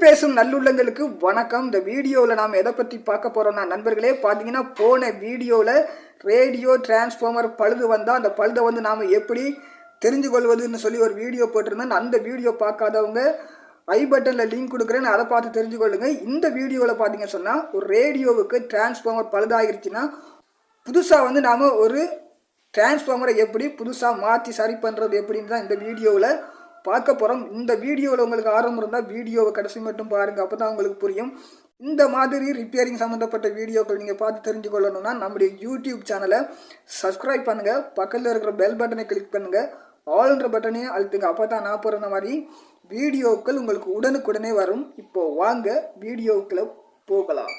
பேசும் நல்லுள்ளங்களுக்கு வணக்கம். இந்த வீடியோவில் நாம் எதை பற்றி பார்க்க போகிறோம்னா நண்பர்களே பார்த்தீங்கன்னா, போன வீடியோவில் ரேடியோ டிரான்ஸ்ஃபார்மர் பழுது வந்தால் அந்த பழுதை வந்து நாம் எப்படி தெரிஞ்சு கொள்வதுன்னு சொல்லி ஒரு வீடியோ போட்டிருந்தேன். அந்த வீடியோ பார்க்காதவங்க ஐ பட்டனில் லிங்க் கொடுக்குறேன், அதை பார்த்து தெரிஞ்சு கொள்ளுங்க. இந்த வீடியோவில் பார்த்தீங்கன்னு சொன்னால், ஒரு ரேடியோவுக்கு டிரான்ஸ்ஃபார்மர் பழுதாகிருச்சுன்னா புதுசாக வந்து நாம் ஒரு டிரான்ஸ்ஃபார்மரை எப்படி புதுசாக மாற்றி சரி பண்ணுறது எப்படின்னு தான் இந்த வீடியோவில் பார்க்க போகிறோம். இந்த வீடியோவில் உங்களுக்கு ஆர்வம் இருந்தால் வீடியோவை கடைசி மட்டும் பாருங்கள், அப்போ தான் உங்களுக்கு புரியும். இந்த மாதிரி ரிப்பேரிங் சம்மந்தப்பட்ட வீடியோக்கள் நீங்கள் பார்த்து தெரிஞ்சு கொள்ளணும்னா நம்முடைய யூடியூப் சேனலை சப்ஸ்கிரைப் பண்ணுங்கள், பக்கத்தில் இருக்கிற பெல் பட்டனை கிளிக் பண்ணுங்கள், ஆல்ன்ற பட்டனையும் அழுத்துங்க. அப்போ தான் நான் போகிற மாதிரி வீடியோக்கள் உங்களுக்கு உடனுக்குடனே வரும். இப்போ வாங்க வீடியோக்குள்ள போகலாம்.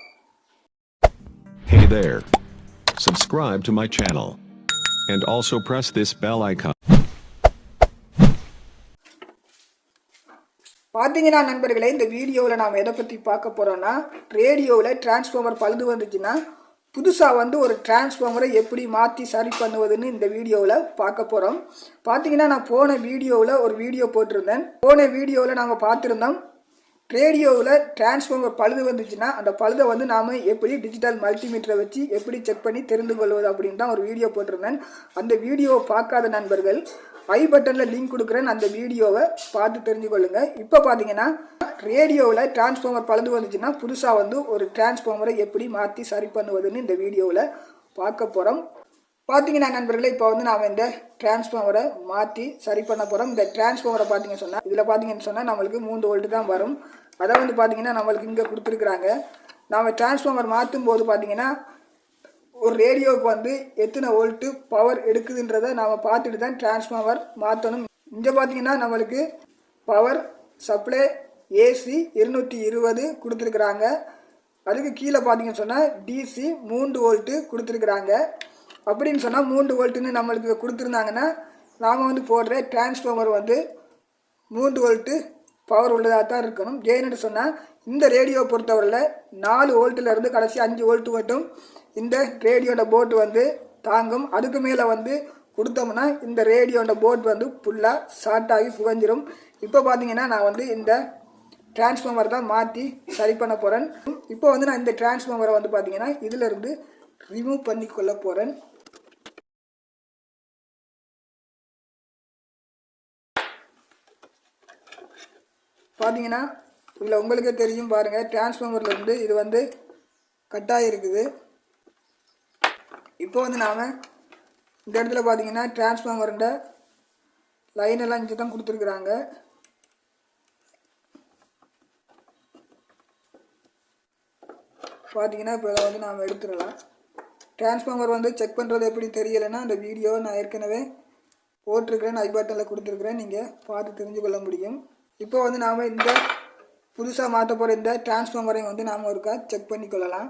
Hey there. Subscribe to my channel and also press this bell icon. பார்த்தீங்கன்னா நண்பர்களே, இந்த வீடியோவில் நாம் எதை பற்றி பார்க்க போகிறோன்னா, ரேடியோவில் டிரான்ஸ்ஃபார்மர் பழுது வந்துச்சுன்னா புதுசாக வந்து ஒரு டிரான்ஸ்ஃபார்மரை எப்படி மாற்றி சரி பண்ணுவதுன்னு இந்த வீடியோவில் பார்க்க போகிறோம். பார்த்தீங்கன்னா நான் போன வீடியோவில் ஒரு வீடியோ போட்டிருந்தேன். போன வீடியோவில் நாங்கள் பார்த்துருந்தோம், ரேடியோவில் டிரான்ஸ்ஃபார்மர் பழுது வந்துச்சுன்னா அந்த பழுதை வந்து நாம் எப்படி டிஜிட்டல் மல்டிமீட்டரை வச்சு எப்படி செக் பண்ணி தெரிந்து கொள்வது அப்படின்னு தான் ஒரு வீடியோ போட்டிருந்தேன். அந்த வீடியோவை பார்க்காத நண்பர்கள் ஐ பட்டனில் லிங்க் கொடுக்குறேன், அந்த வீடியோவை பார்த்து தெரிஞ்சு கொள்ளுங்கள். இப்போ பார்த்தீங்கன்னா ரேடியோவில் டிரான்ஸ்ஃபார்மர் பழுது வந்துச்சுன்னா புதுசாக வந்து ஒரு டிரான்ஸ்ஃபார்மரை எப்படி மாற்றி சரி பண்ணுவதுன்னு இந்த வீடியோவில் பார்க்க போகிறோம். பார்த்தீங்கன்னா நண்பர்களே, இப்போ வந்து நாம் இந்த டிரான்ஸ்ஃபார்மரை மாற்றி சரி பண்ண போகிறோம். இந்த டிரான்ஸ்ஃபார்மரை பார்த்தீங்கன்னு சொன்னால் இதில் பார்த்தீங்கன்னு சொன்னால் நம்மளுக்கு 3 வோல்ட்டு தான் வரும். அதை வந்து பார்த்தீங்கன்னா நம்மளுக்கு இங்கே கொடுத்துருக்குறாங்க. நாம் டிரான்ஸ்ஃபார்மர் மாற்றும் போது பார்த்தீங்கன்னா ஒரு ரேடியோவுக்கு வந்து எத்தனை வோல்ட்டு பவர் எடுக்குதுன்றதை நாம் பார்த்துட்டு தான் டிரான்ஸ்ஃபார்மர் மாற்றணும். இங்கே பார்த்தீங்கன்னா நம்மளுக்கு பவர் சப்ளை ஏசி 220 கொடுத்துருக்குறாங்க. அதுக்கு கீழே பார்த்தீங்கன்னு சொன்னால் டிசி 3 வோல்ட்டு கொடுத்துருக்குறாங்க. அப்படின்னு சொன்னால் 3 வோல்ட்டுன்னு நம்மளுக்கு கொடுத்துருந்தாங்கன்னா நாம் வந்து போடுற டிரான்ஸ்ஃபார்மர் வந்து 3 வோல்ட்டு பவர் உள்ளதாக தான் இருக்கணும். ஏன்னு சொன்னால் இந்த ரேடியோ பொறுத்தவரையில் 4 வோல்ட்டிலேருந்து கடைசி 5 வோல்ட்டு மட்டும் இந்த ரேடியோட போர்டு வந்து தாங்கும். அதுக்கு மேலே வந்து கொடுத்தோம்னா இந்த ரேடியோட போர்டு வந்து ஃபுல்லாக ஷார்ட் ஆகி புகஞ்சிரும். இப்போ பார்த்தீங்கன்னா நான் வந்து இந்த டிரான்ஸ்ஃபார்மர் தான் மாற்றி சரி பண்ண போகிறேன். இப்போ வந்து நான் இந்த டிரான்ஸ்ஃபார்மரை வந்து பார்த்தீங்கன்னா இதிலிருந்து ரிமூவ் பண்ணி கொள்ள போகிறேன். பார்த்தீங்கன்னா இதில் உங்களுக்கே தெரியும் பாருங்கள், டிரான்ஸ்ஃபார்மரில் வந்து இது வந்து கட்டாகி இருக்குது. இப்போ வந்து நாம் இந்த இடத்துல பார்த்தீங்கன்னா டிரான்ஸ்ஃபார்மரோட லைன் எல்லாம் இங்கே தான் கொடுத்துருக்குறாங்க. பார்த்தீங்கன்னா இப்போ இதை வந்து நாம் எடுத்துடலாம். டிரான்ஸ்ஃபார்மர் வந்து செக் பண்ணுறது எப்படி தெரியலைன்னா அந்த வீடியோவை நான் ஏற்கனவே போட்டிருக்கிறேன், ஐ பட்டனில் கொடுத்துருக்குறேன், நீங்கள் பார்த்து தெரிஞ்சு கொள்ள முடியும். இப்போ வந்து நாம் இந்த புதுசாக மாற்ற போகிற இந்த டிரான்ஸ்ஃபார்மரையும் வந்து நாம் ஒருக்கா செக் பண்ணி கொள்ளலாம்.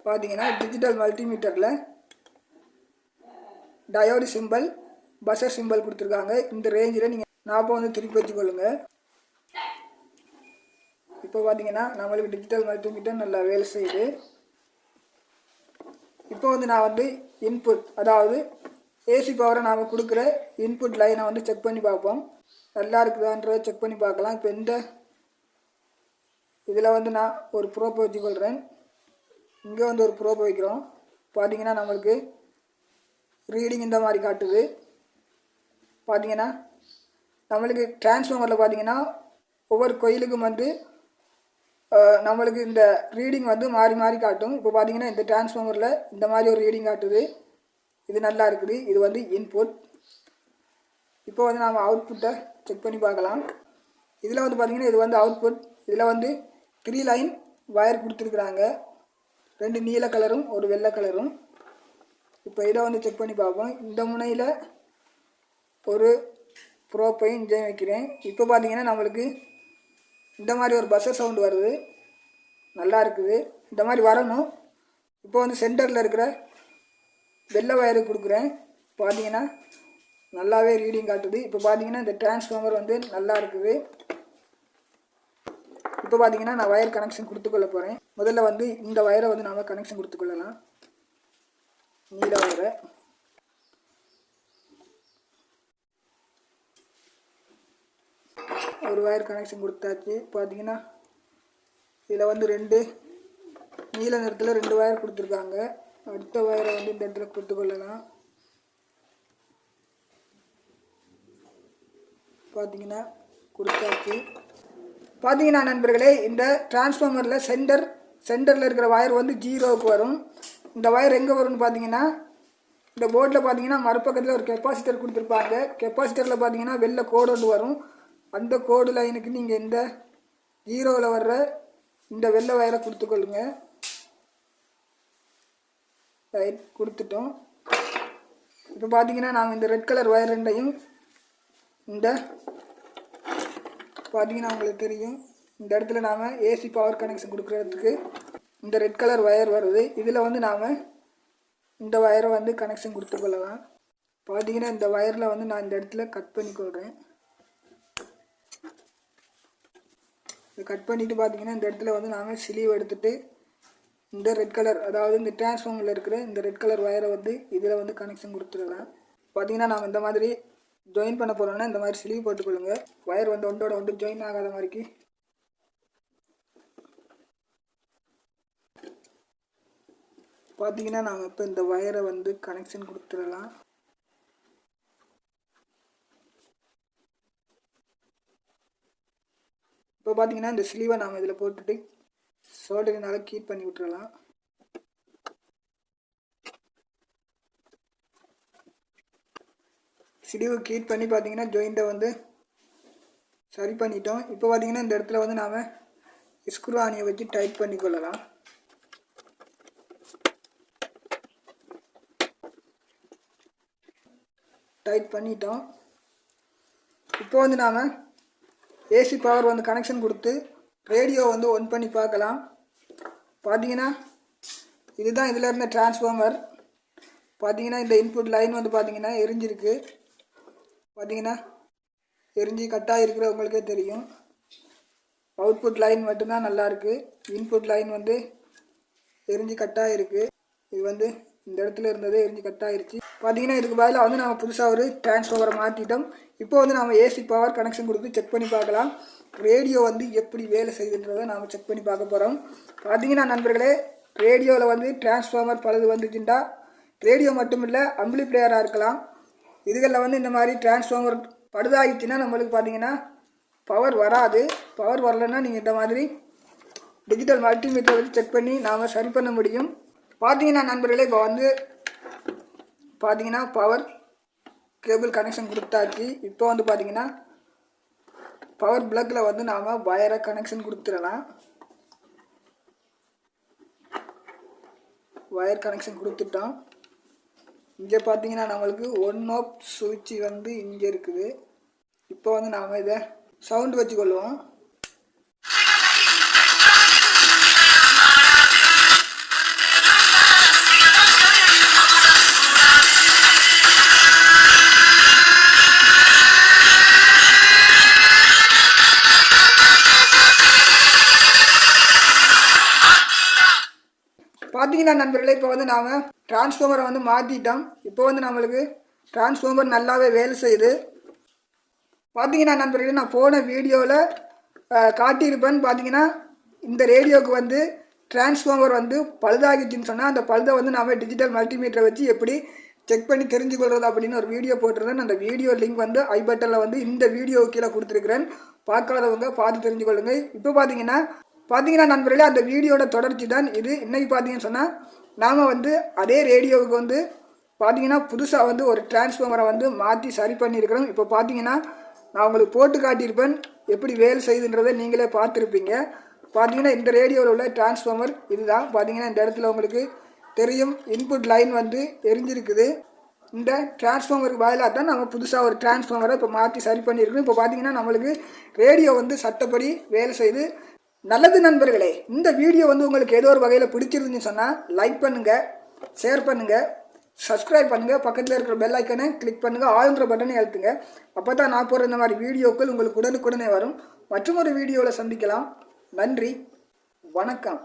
பார்த்தீங்கன்னா டிஜிட்டல் மல்டிமீட்டரில் டயோடு சிம்பிள், பஸர் சிம்பிள் கொடுத்துருக்காங்க. இந்த ரேஞ்சில் நீங்கள் நாப்போ வந்து திருப்பி வச்சுக்கொள்ளுங்க. இப்போ பார்த்தீங்கன்னா நம்மளுக்கு டிஜிட்டல் மல்டிமீட்டர் நல்லா வேலை செய்யுது. இப்போ வந்து நான் வந்து இன்புட், அதாவது ஏசி பவரை நாம் கொடுக்குற இன்புட் லைனை வந்து செக் பண்ணி பார்ப்போம், நல்லா இருக்குதான்றதை செக் பண்ணி பார்க்கலாம். இப்போ இந்த இதில் வந்து நான் ஒரு ப்ரோப்பை வச்சுக்கொள்கிறேன், இங்கே வந்து ஒரு ப்ரோப்பை வைக்கிறோம். பார்த்தீங்கன்னா நம்மளுக்கு ரீடிங் இந்த மாதிரி காட்டுது. பார்த்தீங்கன்னா நம்மளுக்கு டிரான்ஸ்ஃபார்மரில் பார்த்தீங்கன்னா ஒவ்வொரு கோயிலுக்கும் வந்து நம்மளுக்கு இந்த ரீடிங் வந்து மாறி மாறி காட்டும். இப்போ பார்த்தீங்கன்னா இந்த டிரான்ஸ்ஃபார்மரில் இந்த மாதிரி ஒரு ரீடிங் காட்டுது, இது நல்லா இருக்குது. இது வந்து இன்புட். இப்போ வந்து நாம் அவுட்புட்டை செக் பண்ணி பார்க்கலாம். இதில் வந்து பார்த்திங்கன்னா இது வந்து அவுட்புட். இதில் வந்து 3 லைன் வயர் கொடுத்துருக்குறாங்க, 2 நீல கலரும் ஒரு வெள்ளை கலரும். இப்போ இதை வந்து செக் பண்ணி பார்ப்போம். இந்த முனையில் ஒரு ப்ரோப்பையும் இங்கே வைக்கிறேன். இப்போ பார்த்தீங்கன்னா நம்மளுக்கு இந்த மாதிரி ஒரு பஸ்ஸர் சவுண்டு வருது, நல்லா இருக்குது. இந்த மாதிரி வரணும். இப்போ வந்து சென்டரில் இருக்கிற வெள்ளை வயரு கொடுக்குறேன். பார்த்தீங்கன்னா நல்லாவே ரீடிங் காட்டுது. இப்போ பார்த்தீங்கன்னா இந்த டிரான்ஸ்ஃபார்மர் வந்து நல்லா இருக்குது. இப்போ பார்த்தீங்கன்னா நான் வயர் கனெக்ஷன் கொடுத்துக்கொள்ள போகிறேன். முதல்ல வந்து இந்த வயரை வந்து நாம் கனெக்ஷன் கொடுத்துக்கொள்ளலாம், நீல வயரை. ஒரு வயர் கனெக்ஷன் கொடுத்தாச்சு. பார்த்தீங்கன்னா இதில் வந்து 2 நீல நிறத்தில் 2 வயர் கொடுத்துருக்காங்க. அடுத்த வயரை வந்து இந்த இடத்துல கொடுத்துக்கொள்ளலாம். பார்த்தீங்கன்னா கொடுத்தாச்சு. பார்த்தீங்கன்னா நண்பர்களே, இந்த டிரான்ஸ்ஃபார்மரில் சென்டரில் இருக்கிற வயர் வந்து 0க்கு வரும். இந்த வயர் எங்கே வரும்னு பார்த்தீங்கன்னா, இந்த போர்டில் பார்த்தீங்கன்னா மறுபக்கத்தில் ஒரு கெப்பாசிட்டர் கொடுத்துருப்பாங்க. கெப்பாசிட்டரில் பார்த்தீங்கன்னா வெள்ளை கோடு ஒன்று வரும். அந்த கோடு லைனுக்கு நீங்கள் இந்த 0வில் வர்ற இந்த வெள்ளை வயரை கொடுத்துக்கொள்ளுங்க. ரைட், கொடுத்துட்டோம். இப்போ பார்த்தீங்கன்னா நாங்கள் இந்த ரெட் கலர் வயர் ரெண்டையும் இந்த பார்த்தீங்கன்னா உங்களுக்கு தெரியும், இந்த இடத்துல நாம் ஏசி பவர் கனெக்ஷன் கொடுக்குறதுக்கு இந்த ரெட் கலர் வயர் வருது. இதில் வந்து நாம் இந்த வயரை வந்து கனெக்ஷன் கொடுத்துக்கொள்ளலாம். பார்த்தீங்கன்னா இந்த வயரில் வந்து நான் இந்த இடத்துல கட் பண்ணிக்கொள்கிறேன். கட் பண்ணிவிட்டு பார்த்தீங்கன்னா இந்த இடத்துல வந்து நாம் ஸ்லீவ் எடுத்துகிட்டு இந்த ரெட் கலர், அதாவது இந்த டிரான்ஸ்ஃபார்மரில் இருக்கிற இந்த ரெட் கலர் வயரை வந்து இதில் வந்து கனெக்ஷன் கொடுத்துடலாம். பார்த்தீங்கன்னா நாம் இந்த மாதிரி ஜாயின் பண்ண போகிறோம்னா இந்த மாதிரி ஸ்லீவ் போட்டுக்கொள்ளுங்க. வயர் வந்து ஒன்றோட ஒன்று ஜாயின் ஆகாத மாதிரிக்கு. பார்த்தீங்கன்னா நாம் இப்போ இந்த வயரை வந்து கனெக்ஷன் கொடுத்துடலாம். இப்போ பார்த்தீங்கன்னா இந்த ஸ்லீவை நாம் இதில் போட்டுட்டு சோல்டரினால கீப் பண்ணி விட்டுறலாம். ஸ்லீவை கீப் பண்ணி பார்த்தீங்கன்னா ஜாயிண்ட்டை வந்து சரி பண்ணிட்டோம். இப்போ பார்த்தீங்கன்னா இந்த இடத்துல வந்து நாம் ஸ்க்ரூ ஆணியை வச்சு டைட் பண்ணிக்கொள்ளலாம். டைட் பண்ணிட்டோம். இப்போ வந்து நாம் ஏசி பவர் வந்து கனெக்ஷன் கொடுத்து ரேடியோ வந்து ஒன் பண்ணி பார்க்கலாம். பார்த்தீங்கன்னா இதுதான் இதில் இருந்த டிரான்ஸ்ஃபார்மர். பார்த்தீங்கன்னா இந்த இன்புட் லைன் வந்து பார்த்தீங்கன்னா எரிஞ்சிருக்கு. பார்த்தீங்கன்னா எரிஞ்சு கட்டாக இருக்கிற உங்களுக்கே தெரியும். அவுட்புட் லைன் மட்டும்தான் நல்லாயிருக்கு. இன்புட் லைன் வந்து எரிஞ்சு கட்டாக இருக்குது. இது வந்து இந்த இடத்துல இருந்தது எரிஞ்சு கட்டாயிருச்சு. பார்த்தீங்கன்னா இதுக்கு பதிலாக வந்து நம்ம புதுசாக ஒரு டிரான்ஸ்ஃபார்மரை மாற்றிட்டோம். இப்போ வந்து நம்ம ஏசி பவர் கனெக்ஷன் கொடுத்து செக் பண்ணி பார்க்கலாம். ரேடியோ வந்து எப்படி வேலை செய்யுதுன்றதை நாம் செக் பண்ணி பார்க்க போகிறோம். பார்த்தீங்கன்னா நண்பர்களே, ரேடியோவில் வந்து டிரான்ஸ்ஃபார்மர் பழுது வந்துச்சுட்டா ரேடியோ மட்டும் இல்லை, அம்பிளிஃபையராக இருக்கலாம். இதுகளில் வந்து இந்த மாதிரி டிரான்ஸ்ஃபார்மர் பழுதாகிடுச்சுன்னா நம்மளுக்கு பார்த்தீங்கன்னா பவர் வராது. பவர் வரலைன்னா நீங்கள் இந்த மாதிரி டிஜிட்டல் மல்டிமீட்டரை வச்சு செக் பண்ணி நாம் சரி பண்ண முடியும். பார்த்தீங்கன்னா நண்பர்களே, இப்போ வந்து பார்த்தீங்கன்னா பவர் கேபிள் கனெக்ஷன் கொடுத்தாச்சு. இப்போ வந்து பார்த்தீங்கன்னா பவர் பிளக்கில் வந்து நாம் வயரை கனெக்ஷன் கொடுத்துடலாம். வயர் கனெக்ஷன் கொடுத்துட்டோம். இங்கே பார்த்தீங்கன்னா நம்மளுக்கு ஒன் ஆஃப் சுவிட்ச் வந்து இங்கே இருக்குது. இப்போ வந்து நாம் இதை சவுண்டு வச்சுக்கொள்வோம். பார்த்தீங்கன்னா நண்பர்களே, இப்போ வந்து நாம் டிரான்ஸ்ஃபார்மரை வந்து மாற்றிட்டோம். இப்போ வந்து நம்மளுக்கு டிரான்ஸ்ஃபார்மர் நல்லாவே வேலை செய்யுது. பார்த்தீங்கன்னா நண்பர்களே, நான் போன வீடியோவில் காட்டியிருப்பேன்னு பார்த்தீங்கன்னா இந்த ரேடியோவுக்கு வந்து டிரான்ஸ்ஃபார்மர் வந்து பழுதாகிடுச்சின்னு சொன்னால் அந்த பழுதை வந்து நாம் டிஜிட்டல் மல்டிமீட்டரை வச்சு எப்படி செக் பண்ணி தெரிஞ்சுக்கொள்வது அப்படின்னு ஒரு வீடியோ போட்டிருந்தேன். அந்த வீடியோ லிங்க் வந்து ஐ பட்டனில் வந்து இந்த வீடியோ கீழே கொடுத்துருக்குறேன். பார்க்காதவங்க பார்த்து தெரிஞ்சுக்கொள்ளுங்க. இப்போ பார்த்தீங்கன்னா நண்பர்களே, அந்த வீடியோட தொடர்ச்சி தான் இது. இன்றைக்கி பார்த்தீங்கன்னு சொன்னால் நாம் வந்து அதே ரேடியோவுக்கு வந்து பார்த்தீங்கன்னா புதுசாக வந்து ஒரு டிரான்ஸ்ஃபார்மரை வந்து மாற்றி சரி பண்ணியிருக்கிறோம். இப்போ பார்த்தீங்கன்னா நான் உங்களுக்கு போட்டு காட்டியிருப்பேன் எப்படி வேலை செய்யுதுன்றதை நீங்களே பார்த்துருப்பீங்க. பார்த்தீங்கன்னா இந்த ரேடியோவில் உள்ள டிரான்ஸ்ஃபார்மர் இதுதான். பார்த்தீங்கன்னா இந்த இடத்துல உங்களுக்கு தெரியும் இன்புட் லைன் வந்து எரிஞ்சிருக்குது. இந்த டிரான்ஸ்ஃபார்மருக்கு பதிலாக தான் நம்ம புதுசாக ஒரு டிரான்ஸ்ஃபார்மரை இப்போ மாற்றி சரி பண்ணியிருக்கோம். இப்போ பார்த்தீங்கன்னா நம்மளுக்கு ரேடியோ வந்து சட்டப்படி வேலை செய்து. நல்லது நண்பர்களே, இந்த வீடியோ வந்து உங்களுக்கு ஏதோ ஒரு வகையில் பிடிச்சிருந்துன்னு சொன்னால் லைக் பண்ணுங்கள், ஷேர் பண்ணுங்கள், சப்ஸ்கிரைப் பண்ணுங்கள், பக்கத்தில் இருக்கிற பெல் ஐக்கனை கிளிக் பண்ணுங்கள், ஆளுங்கிற பட்டனை அழுத்துங்க. அப்போ தான் நான் போகிற இந்த மாதிரி வீடியோக்கள் உங்களுக்கு உடனுக்குடனே வரும். மற்றும் ஒரு வீடியோவில் சந்திக்கலாம். நன்றி, வணக்கம்.